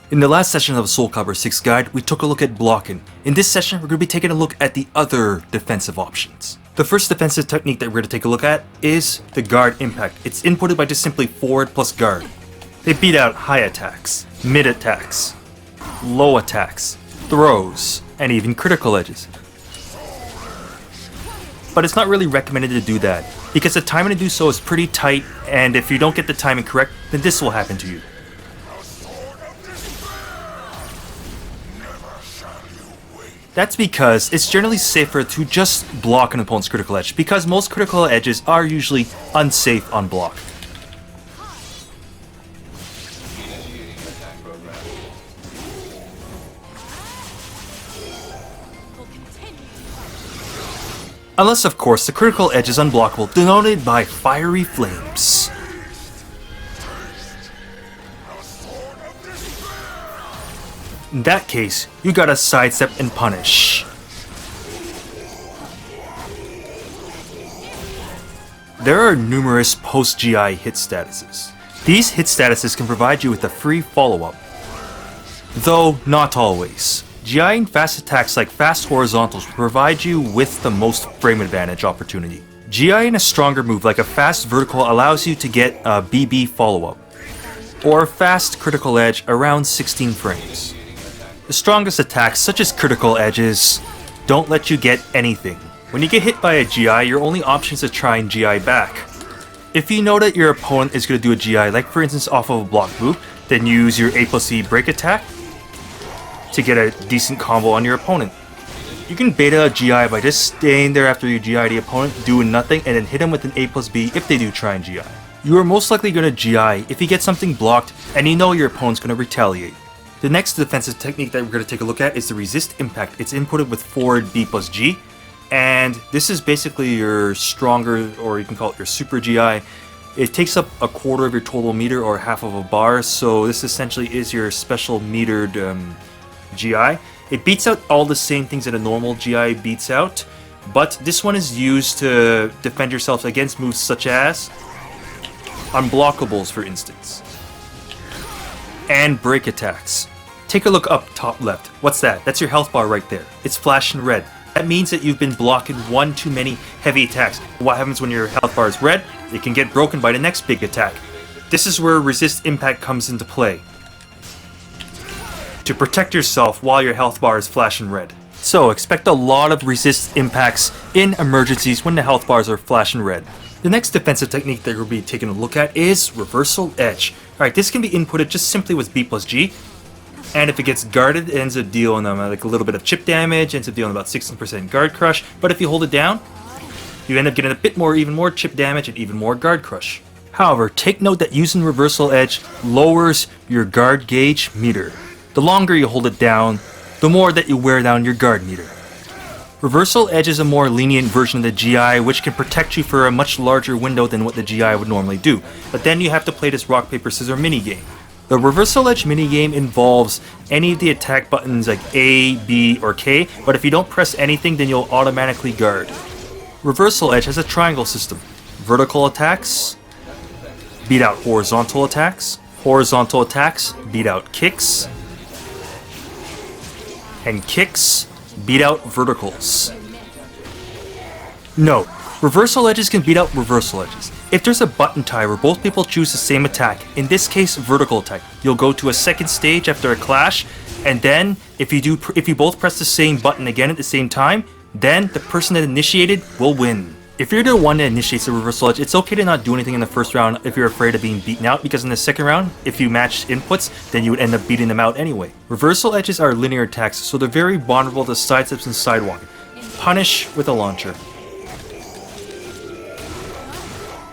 In the last session of SoulCalibur VI guide, we took a look at blocking. In this session, we're going to be taking a look at the other defensive options. The first defensive technique that we're going to take a look at is the guard impact. It's inputted by just simply forward plus guard. They beat out high attacks, mid attacks, low attacks, throws, and even critical edges. But it's not really recommended to do that, because the timing to do so is pretty tight, and if you don't get the timing correct, then this will happen to you. That's because it's generally safer to just block an opponent's critical edge, because most critical edges are usually unsafe on block. Unless, of course, the critical edge is unblockable, denoted by fiery flames. In that case, you gotta sidestep and punish. There are numerous post-GI hit statuses. These hit statuses can provide you with a free follow-up, though not always. GI and fast attacks like fast horizontals will provide you with the most frame advantage opportunity. GI in a stronger move like a fast vertical allows you to get a BB follow-up, or a fast critical edge around 16 frames. The strongest attacks, such as critical edges, don't let you get anything. When you get hit by a GI, your only option is to try and GI back. If you know that your opponent is going to do a GI, like for instance off of a block move, then use your A+C break attack to get a decent combo on your opponent. You can beta a GI by just staying there after you GI the opponent, doing nothing, and then hit him with an A+B if they do try and GI. You are most likely going to GI if you get something blocked and you know your opponent's going to retaliate. The next defensive technique that we're going to take a look at is the resist impact. It's inputted with forward B+G, and this is basically your stronger, or you can call it your super GI. It takes up a quarter of your total meter or half of a bar, so this essentially is your special metered GI. It beats out all the same things that a normal GI beats out, but this one is used to defend yourself against moves such as unblockables, for instance, and break attacks. Take a look up top left. What's that? That's your health bar right there. It's flashing red. That means that you've been blocking one too many heavy attacks. What happens when your health bar is red? It can get broken by the next big attack. This is where resist impact comes into play, to protect yourself while your health bar is flashing red. So expect a lot of resist impacts in emergencies when the health bars are flashing red. The next defensive technique that we'll be taking a look at is reversal edge. Alright, this can be inputted just simply with B+G, and if it gets guarded, it ends up dealing them like a little bit of chip damage, ends up dealing about 16% guard crush, but if you hold it down, you end up getting a bit more, even more chip damage and even more guard crush. However, take note that using reversal edge lowers your guard gauge meter. The longer you hold it down, the more that you wear down your guard meter. Reversal edge is a more lenient version of the GI, which can protect you for a much larger window than what the GI would normally do. But then you have to play this rock, paper, scissors minigame. The reversal edge minigame involves any of the attack buttons like A, B, or K, but if you don't press anything, then you'll automatically guard. Reversal edge has a triangle system. Vertical attacks beat out horizontal attacks beat out kicks, and kicks beat out verticals. Note, reversal edges can beat out reversal edges. If there's a button tie where both people choose the same attack, in this case vertical attack, you'll go to a second stage after a clash, and then if you both press the same button again at the same time, then the person that initiated will win. If you're the one that initiates the reversal edge, it's okay to not do anything in the first round if you're afraid of being beaten out, because in the second round, if you match inputs, then you would end up beating them out anyway. Reversal edges are linear attacks, so they're very vulnerable to sidesteps and sidewalking. Punish with a launcher.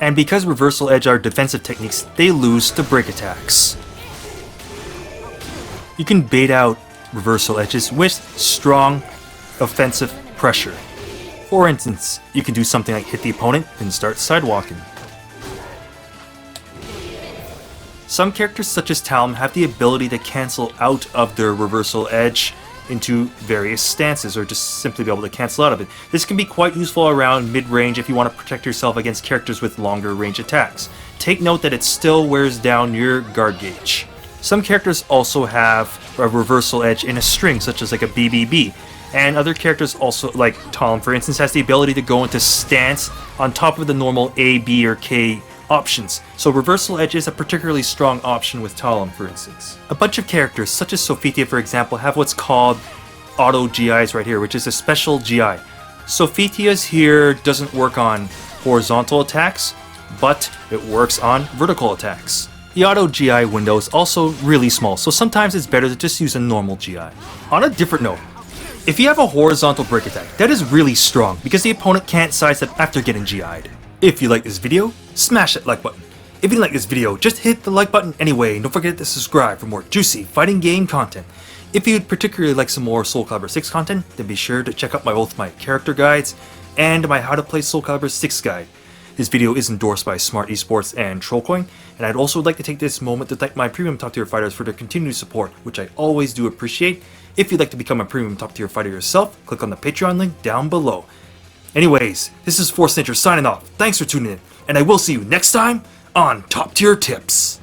And because reversal edge are defensive techniques, they lose to break attacks. You can bait out reversal edges with strong offensive pressure. For instance, you can do something like hit the opponent and start sidewalking. Some characters such as Talon have the ability to cancel out of their reversal edge into various stances, or just simply be able to cancel out of it. This can be quite useful around mid-range if you want to protect yourself against characters with longer range attacks. Take note that it still wears down your guard gauge. Some characters also have a reversal edge in a string, such as like a BBB. And other characters also, like Tom for instance, has the ability to go into stance on top of the normal A, B, or K options. So reversal edge is a particularly strong option with Talon for instance. A bunch of characters, such as Sophitia for example, have what's called auto GIs right here, which is a special GI. Sophitia's here doesn't work on horizontal attacks, but it works on vertical attacks. The auto GI window is also really small, so sometimes it's better to just use a normal GI. On a different note, if you have a horizontal break attack, that is really strong because the opponent can't sidestep after getting GI'd. If you like this video, smash that like button. If you didn't like this video, just hit the like button anyway, and don't forget to subscribe for more juicy fighting game content. If you'd particularly like some more SoulCalibur VI content, then be sure to check out both my character guides and my How to Play SoulCalibur VI guide. This video is endorsed by Smart Esports and Trollcoin, and I'd also like to take this moment to thank my premium top tier fighters for their continued support, which I always do appreciate. If you'd like to become a premium top tier fighter yourself, click on the Patreon link down below. Anyways, this is Force Nature signing off. Thanks for tuning in, and I will see you next time on Top Tier Tips.